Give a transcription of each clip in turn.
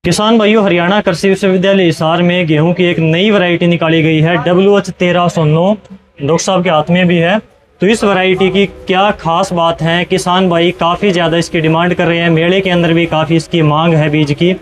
किसान भाइयों, हरियाणा कृषि विश्वविद्यालय हिसार में गेहूं की एक नई वैरायटी निकाली गई है WH 1309। डॉक्टर साहब के हाथ में भी है। तो इस वैरायटी की क्या खास बात है? किसान भाई काफ़ी ज़्यादा इसकी डिमांड कर रहे हैं, मेले के अंदर भी काफ़ी इसकी मांग है बीज की।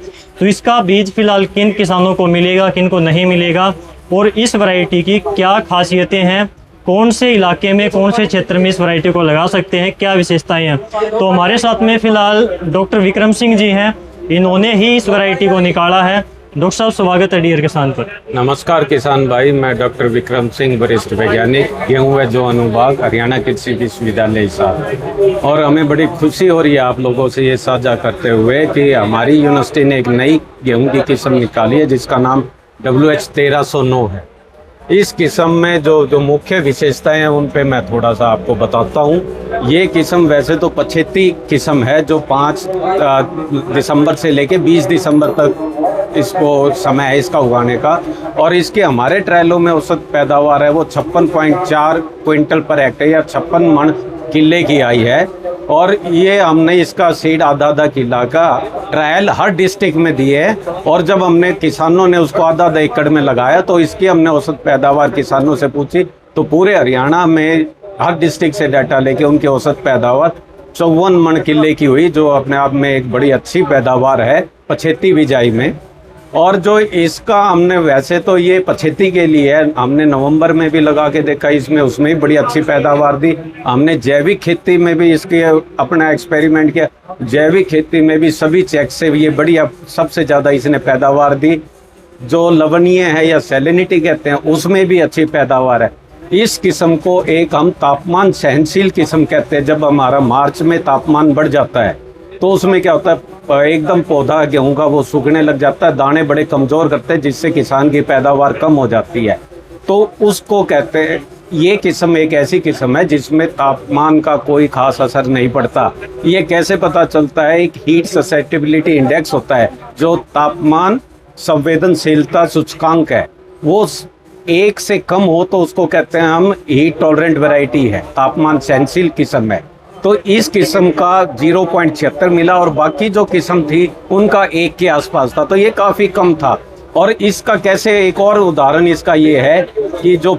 तो इसका बीज फिलहाल किन किसानों को मिलेगा, किन को नहीं मिलेगा, और इस वैरायटी की क्या खासियतें हैं, कौन से इलाके में, कौन से क्षेत्र में इस वैरायटी को लगा सकते हैं, क्या विशेषताएं हैं। तो हमारे साथ में फिलहाल डॉक्टर विक्रम सिंह जी हैं, इन्होंने ही इस वैरायटी को निकाला है। डॉक्टर साहब, स्वागत है डियर किसान पर। नमस्कार किसान भाई, मैं डॉक्टर विक्रम सिंह, वरिष्ठ वैज्ञानिक, गेहूं व जौ अनुभाग, हरियाणा कृषि विश्वविद्यालय हिसार। और हमें बड़ी खुशी हो रही है आप लोगों से ये साझा करते हुए कि हमारी यूनिवर्सिटी ने एक नई गेहूं की किस्म निकाली है जिसका नाम WH 1309 है। इस किस्म में जो मुख्य विशेषताएं हैं उन पे मैं थोड़ा सा आपको बताता हूँ। ये किस्म वैसे तो पछेती किस्म है जो 5 दिसंबर से लेके 20 दिसंबर तक इसको समय है इसका उगाने का। और इसके हमारे ट्रायलों में औसत पैदावार है वो 56.4 क्विंटल पर हेक्टेयर या 56 मन किले की आई है। और ये हमने इसका सीड आधा किला का ट्रायल हर डिस्ट्रिक्ट में दिए है। और जब हमने किसानों ने उसको आधा एकड़ में लगाया तो इसकी हमने औसत पैदावार किसानों से पूछी तो पूरे हरियाणा में हर डिस्ट्रिक्ट से डाटा लेके उनकी औसत पैदावार 54 मन किले की हुई, जो अपने आप में एक बड़ी अच्छी पैदावार है पछेती बिजाई में। और जो इसका हमने वैसे तो ये पछेती के लिए है, हमने नवंबर में भी लगा के देखा इसमें, उसमें भी बड़ी अच्छी पैदावार दी। हमने जैविक खेती में भी इसके अपना एक्सपेरिमेंट किया, जैविक खेती में भी सभी चेक से भी ये बड़ी सबसे ज़्यादा इसने पैदावार दी। जो लवणीय है या सैलिनिटी कहते हैं उसमें भी अच्छी पैदावार है। इस किस्म को एक हम तापमान सहनशील किस्म कहते हैं। जब हमारा मार्च में तापमान बढ़ जाता है तो उसमें क्या होता है, एकदम पौधा गेहूं का वो सूखने लग जाता है, दाने बड़े कमज़ोर करते हैं जिससे किसान की पैदावार कम हो जाती है। तो उसको कहते हैं, ये किस्म एक ऐसी किस्म है जिसमें तापमान का कोई खास असर नहीं पड़ता। ये कैसे पता चलता है? एक हीट ससेप्टिबिलिटी इंडेक्स होता है जो तापमान संवेदनशीलता सूचकांक है, वो 1 से कम हो तो उसको कहते हैं हम हीट टॉलरेंट वैरायटी है, तापमान सहनशील किस्म है। तो इस किस्म का 0.76 मिला और बाकी जो किस्म थी उनका 1 के आसपास था, तो ये काफ़ी कम था। और इसका कैसे, एक और उदाहरण इसका ये है कि जो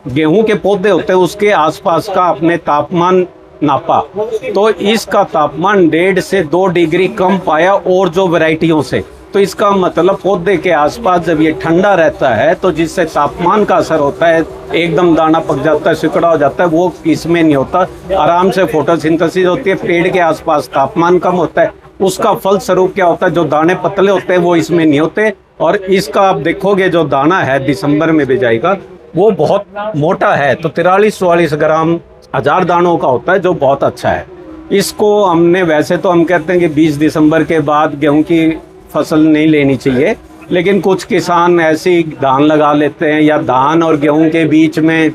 गेहूं के पौधे होते हैं उसके आसपास का अपने तापमान नापा तो इसका तापमान 1.5 से 2 डिग्री कम पाया और जो वैरायटियों से। तो इसका मतलब पौधे के आसपास जब ये ठंडा रहता है तो जिससे तापमान का असर होता है, एकदम दाना पक जाता है, सिकुड़ा हो जाता है, वो इसमें नहीं होता। आराम से फोटोसिंथेसिस होती है, पेड़ के आसपास तापमान कम होता है, उसका फल स्वरूप क्या होता है, जो दाने पतले होते हैं वो इसमें नहीं होते। और इसका आप देखोगे जो दाना है दिसंबर में बिजाई का वो बहुत मोटा है, तो 43-44 ग्राम 1000 दानों का होता है, जो बहुत अच्छा है। इसको हमने वैसे तो हम कहते हैं कि 20 दिसंबर के बाद गेहूँ की फसल नहीं लेनी चाहिए, लेकिन कुछ किसान ऐसी धान लगा लेते हैं या धान और गेहूं के बीच में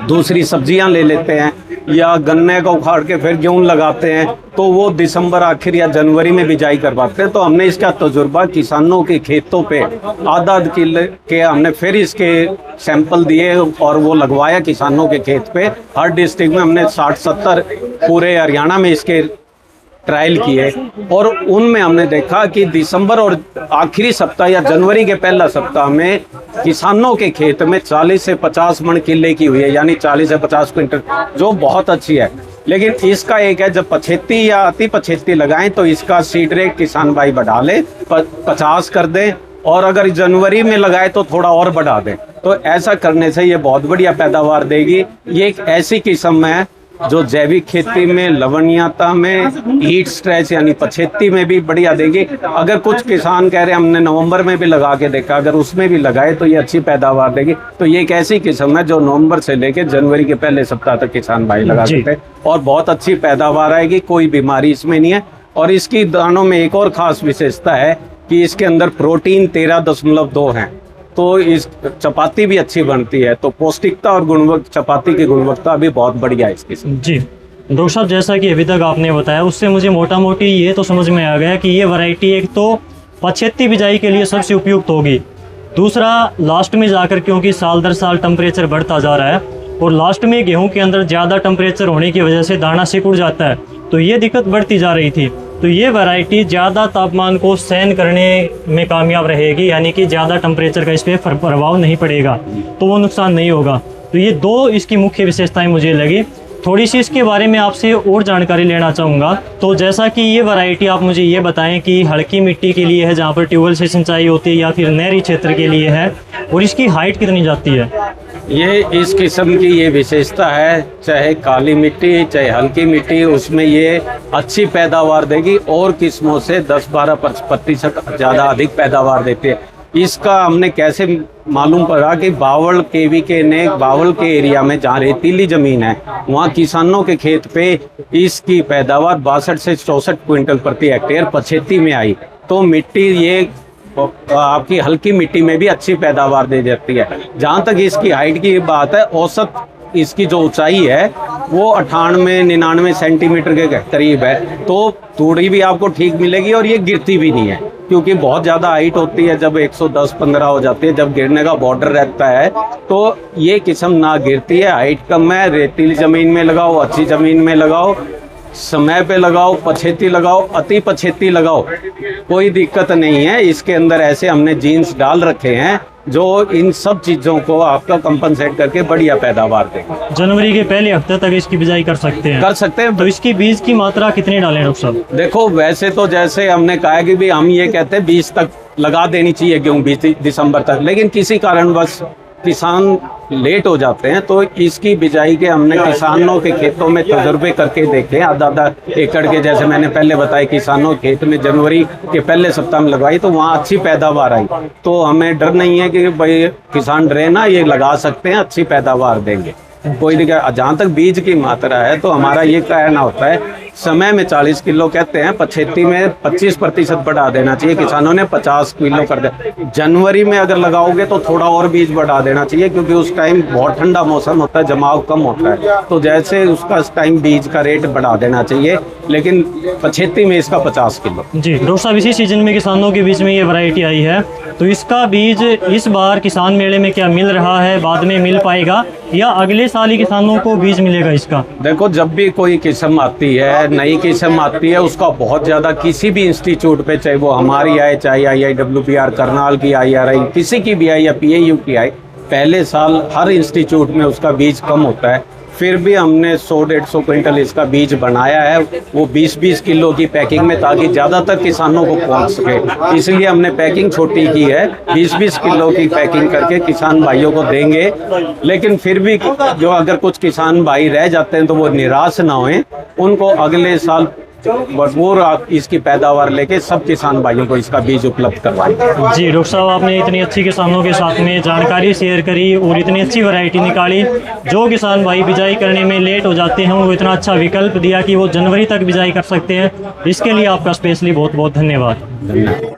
दूसरी सब्जियां ले लेते हैं या गन्ने को उखाड़ के फिर गेहूं लगाते हैं, तो वो दिसंबर आखिर या जनवरी में बिजाई करवाते हैं। तो हमने इसका तजुर्बा किसानों के खेतों पे आधा किले के हमने फिर इसके सैंपल दिए और वो लगवाया किसानों के खेत पे। हर डिस्ट्रिक्ट में हमने 60-70 पूरे हरियाणा में इसके ट्रायल किए और उनमें हमने देखा कि दिसंबर और आखिरी सप्ताह या जनवरी के पहला सप्ताह में किसानों के खेत में 40 से 50 मन किले की हुई है, यानी 40 से 50 क्विंटल, जो बहुत अच्छी है। लेकिन इसका एक है, जब पछेती या अति पछेती लगाएं तो इसका सीड रेट किसान भाई बढ़ा ले, 50 कर दें, और अगर जनवरी में लगाए तो थोड़ा और बढ़ा दें। तो ऐसा करने से ये बहुत बढ़िया पैदावार देगी। ये एक ऐसी किस्म है जो जैविक खेती में, लवणीयता में, हीट स्ट्रेस यानी पछेती में भी बढ़िया देगी। अगर कुछ किसान कह रहे हैं हमने नवंबर में भी लगा के देखा, अगर उसमें भी लगाए तो ये अच्छी पैदावार देगी। तो ये एक ऐसी किस्म है जो नवंबर से लेके जनवरी के पहले सप्ताह तक किसान भाई लगा सकते हैं और बहुत अच्छी पैदावार आएगी, कोई बीमारी इसमें नहीं है। और इसकी दानों में एक और खास विशेषता है कि इसके अंदर प्रोटीन 13.2 है, तो इस चपाती भी अच्छी बनती है। तो पौष्टिकता और चपाती की गुणवत्ता भी बहुत बढ़िया है इसकी। जी डॉक्टर साहब, जैसा कि अभी तक आपने बताया उससे मुझे मोटा मोटी ये तो समझ में आ गया कि ये वैरायटी एक तो पछेती बिजाई के लिए सबसे उपयुक्त होगी, दूसरा लास्ट में जाकर क्योंकि साल दर साल टेम्परेचर बढ़ता जा रहा है और लास्ट में गेहूं के अंदर ज़्यादा टेम्परेचर होने की वजह से दाना सिकुड़ जाता है, तो ये दिक्कत बढ़ती जा रही थी। तो ये वैरायटी ज़्यादा तापमान को सहन करने में कामयाब रहेगी, यानी कि ज़्यादा टेम्परेचर का इस पर प्रभाव नहीं पड़ेगा, तो वो नुकसान नहीं होगा। तो ये दो इसकी मुख्य विशेषताएं मुझे लगी। थोड़ी सी इसके बारे में आपसे और जानकारी लेना चाहूँगा। तो जैसा कि ये वैरायटी आप मुझे ये बताएं कि हल्की मिट्टी के लिए है जहाँ पर ट्यूबवेल से सिंचाई होती है, या फिर नहरी क्षेत्र के लिए है, और इसकी हाइट कितनी जाती है? ये इस किस्म की ये विशेषता है, चाहे काली मिट्टी चाहे हल्की मिट्टी, उसमें ये अच्छी पैदावार देगी और किस्मों से 10-12% ज़्यादा अधिक पैदावार देती है। इसका हमने कैसे मालूम पड़ा कि बावल केवीके ने बावल के एरिया में जहाँ रेतीली ज़मीन है वहाँ किसानों के खेत पे इसकी पैदावार 62 से 64 क्विंटल प्रति हेक्टेयर पछेती में आई। तो मिट्टी ये आपकी हल्की मिट्टी में भी अच्छी पैदावार दे देती है। जहाँ तक इसकी हाइट की बात है, औसत इसकी जो ऊंचाई है वो 98-99 सेंटीमीटर के करीब है। तो थोड़ी भी आपको ठीक मिलेगी और ये गिरती भी नहीं है, क्योंकि बहुत ज़्यादा हाइट होती है जब 110-15 हो जाती है, जब गिरने का बॉर्डर रहता है, तो ये किस्म ना गिरती है। हाइट कम है, रेतीली ज़मीन में लगाओ, अच्छी ज़मीन में लगाओ, समय पे लगाओ, पछेती लगाओ, अति पछेती लगाओ, कोई दिक्कत नहीं है। इसके अंदर ऐसे हमने जीन्स डाल रखे हैं जो इन सब चीज़ों को आपका कंपनसेट करके बढ़िया पैदावार देंगे। जनवरी के पहले हफ्ते तक इसकी बिजाई कर सकते हैं। तो इसकी बीज की मात्रा कितनी डालें डॉक्टर साहब? देखो, वैसे तो जैसे हमने कहा कि भी हम ये कहते हैं 20 तक लगा देनी चाहिए गेहूँ 20 दिसंबर तक, लेकिन किसी कारणवश किसान लेट हो जाते हैं, तो इसकी बिजाई के हमने किसानों के खेतों में तजुर्बे करके देखे। आधा एकड़ के, जैसे मैंने पहले बताया, किसानों के खेत में जनवरी के पहले सप्ताह में लगवाई तो वहाँ अच्छी पैदावार आई। तो हमें डर नहीं है कि भाई किसान डरे ना, ये लगा सकते हैं, अच्छी पैदावार देंगे, कोई दिक्कत। जहाँ तक बीज की मात्रा है तो हमारा ये कहना होता है, समय में 40 किलो कहते हैं, पछेती में 25% बढ़ा देना चाहिए। किसानों ने 50 किलो कर दिया। जनवरी में अगर लगाओगे तो थोड़ा और बीज बढ़ा देना चाहिए, क्योंकि उस टाइम बहुत ठंडा मौसम होता है, जमाव कम होता है, तो जैसे उसका इस टाइम बीज का रेट बढ़ा देना चाहिए, लेकिन पछेती में इसका 50 किलो। जी डॉक्टर साहब, इसी सीजन में किसानों के बीच में ये वैरायटी आई है, तो इसका बीज इस बार किसान मेले में क्या मिल रहा है, बाद में मिल पाएगा, या अगले साल ही किसानों को बीज मिलेगा इसका? देखो, जब भी कोई किस्म आती है, नई किस्म आती है, उसका बहुत ज़्यादा किसी भी इंस्टीट्यूट पे, चाहे वो हमारी आए, चाहे IIWPR करनाल की IRI, किसी की भी आई या PAU की आई, पहले साल हर इंस्टीट्यूट में उसका बीज कम होता है। फिर भी हमने 100-150 क्विंटल इसका बीज बनाया है, वो 20-20 किलो की पैकिंग में, ताकि ज़्यादातर किसानों को पहुंच सके। इसलिए हमने पैकिंग छोटी की है, 20-20 किलो की पैकिंग करके किसान भाइयों को देंगे। लेकिन फिर भी जो अगर कुछ किसान भाई रह जाते हैं तो वो निराश ना होएं, उनको अगले साल भरपूर इसकी पैदावार लेके सब किसान भाइयों को इसका बीज उपलब्ध करवाएं। जी डॉक्टर साहब, आपने इतनी अच्छी किसानों के साथ में जानकारी शेयर करी और इतनी अच्छी वैरायटी निकाली। जो किसान भाई बिजाई करने में लेट हो जाते हैं, वो इतना अच्छा विकल्प दिया कि वो जनवरी तक बिजाई कर सकते हैं। इसके लिए आपका स्पेशली बहुत बहुत धन्यवाद।